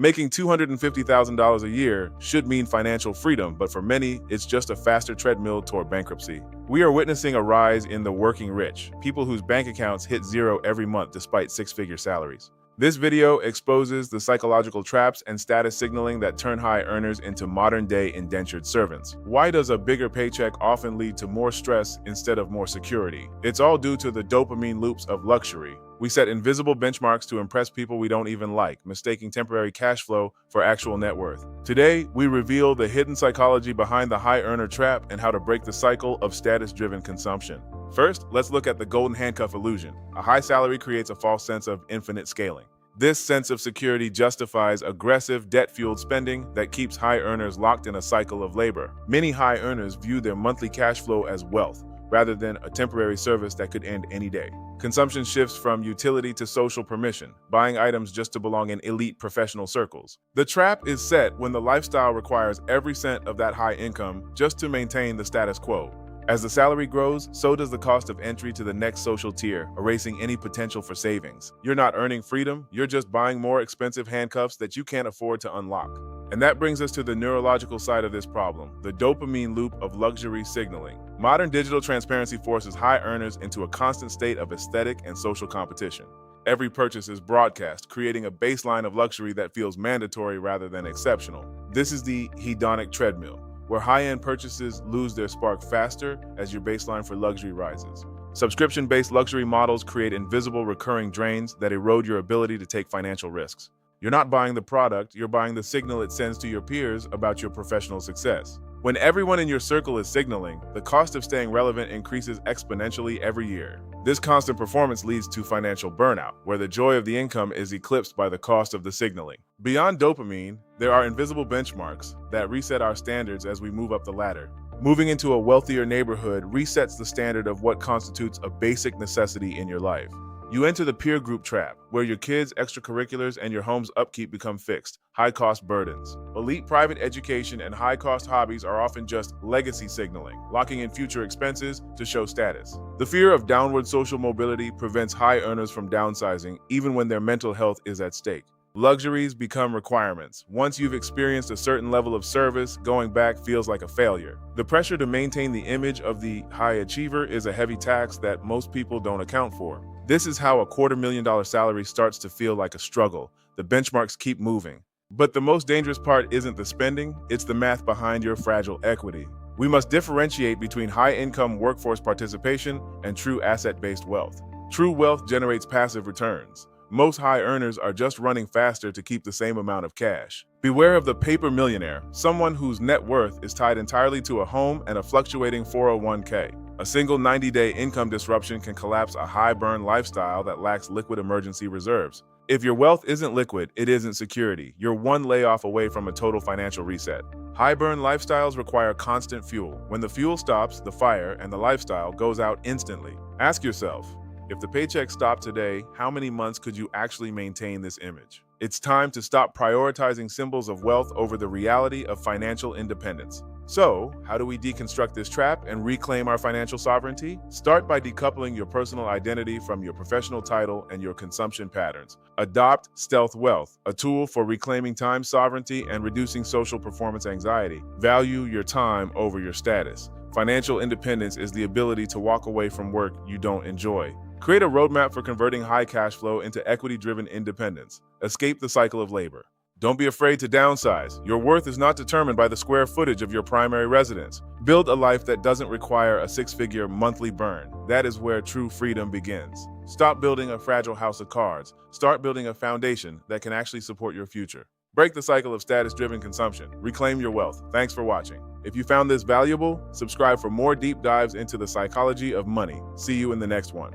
Making $250,000 a year should mean financial freedom, but for many, it's just a faster treadmill toward bankruptcy. We are witnessing a rise in the working rich, people whose bank accounts hit zero every month despite six-figure salaries. This video exposes the psychological traps and status signaling that turn high earners into modern-day indentured servants. Why does a bigger paycheck often lead to more stress instead of more security? It's all due to the dopamine loops of luxury. We set invisible benchmarks to impress people we don't even like, mistaking temporary cash flow for actual net worth. Today, we reveal the hidden psychology behind the high earner trap and how to break the cycle of status-driven consumption. First, let's look at the golden handcuff illusion. A high salary creates a false sense of infinite scaling. This sense of security justifies aggressive, debt-fueled spending that keeps high earners locked in a cycle of labor. Many high earners view their monthly cash flow as wealth, rather than a temporary service that could end any day. Consumption shifts from utility to social permission, buying items just to belong in elite professional circles. The trap is set when the lifestyle requires every cent of that high income just to maintain the status quo. As the salary grows, so does the cost of entry to the next social tier, erasing any potential for savings. You're not earning freedom, you're just buying more expensive handcuffs that you can't afford to unlock. And that brings us to the neurological side of this problem, the dopamine loop of luxury signaling. Modern digital transparency forces high earners into a constant state of aesthetic and social competition. Every purchase is broadcast, creating a baseline of luxury that feels mandatory rather than exceptional. This is the hedonic treadmill, where high-end purchases lose their spark faster as your baseline for luxury rises. Subscription-based luxury models create invisible recurring drains that erode your ability to take financial risks. You're not buying the product, you're buying the signal it sends to your peers about your professional success. When everyone in your circle is signaling, the cost of staying relevant increases exponentially every year. This constant performance leads to financial burnout, where the joy of the income is eclipsed by the cost of the signaling. Beyond dopamine, there are invisible benchmarks that reset our standards as we move up the ladder. Moving into a wealthier neighborhood resets the standard of what constitutes a basic necessity in your life. You enter the peer group trap, where your kids' extracurriculars and your home's upkeep become fixed, high-cost burdens. Elite private education and high-cost hobbies are often just legacy signaling, locking in future expenses to show status. The fear of downward social mobility prevents high earners from downsizing, even when their mental health is at stake. Luxuries become requirements. Once you've experienced a certain level of service, going back feels like a failure. The pressure to maintain the image of the high achiever is a heavy tax that most people don't account for. This is how a $250,000 salary starts to feel like a struggle. The benchmarks keep moving. But the most dangerous part isn't the spending, it's the math behind your fragile equity. We must differentiate between high-income workforce participation and true asset-based wealth. True wealth generates passive returns. Most high earners are just running faster to keep the same amount of cash. Beware of the paper millionaire, someone whose net worth is tied entirely to a home and a fluctuating 401k. A single 90-day income disruption can collapse a high-burn lifestyle that lacks liquid emergency reserves. If your wealth isn't liquid, it isn't security. You're one layoff away from a total financial reset. High-burn lifestyles require constant fuel. When the fuel stops, the fire and the lifestyle goes out instantly. Ask yourself, if the paycheck stopped today, how many months could you actually maintain this image? It's time to stop prioritizing symbols of wealth over the reality of financial independence. So, how do we deconstruct this trap and reclaim our financial sovereignty? Start by decoupling your personal identity from your professional title and your consumption patterns. Adopt Stealth Wealth, a tool for reclaiming time sovereignty and reducing social performance anxiety. Value your time over your status. Financial independence is the ability to walk away from work you don't enjoy. Create a roadmap for converting high cash flow into equity-driven independence. Escape the cycle of labor. Don't be afraid to downsize. Your worth is not determined by the square footage of your primary residence. Build a life that doesn't require a six-figure monthly burn. That is where true freedom begins. Stop building a fragile house of cards. Start building a foundation that can actually support your future. Break the cycle of status-driven consumption. Reclaim your wealth. Thanks for watching. If you found this valuable, subscribe for more deep dives into the psychology of money. See you in the next one.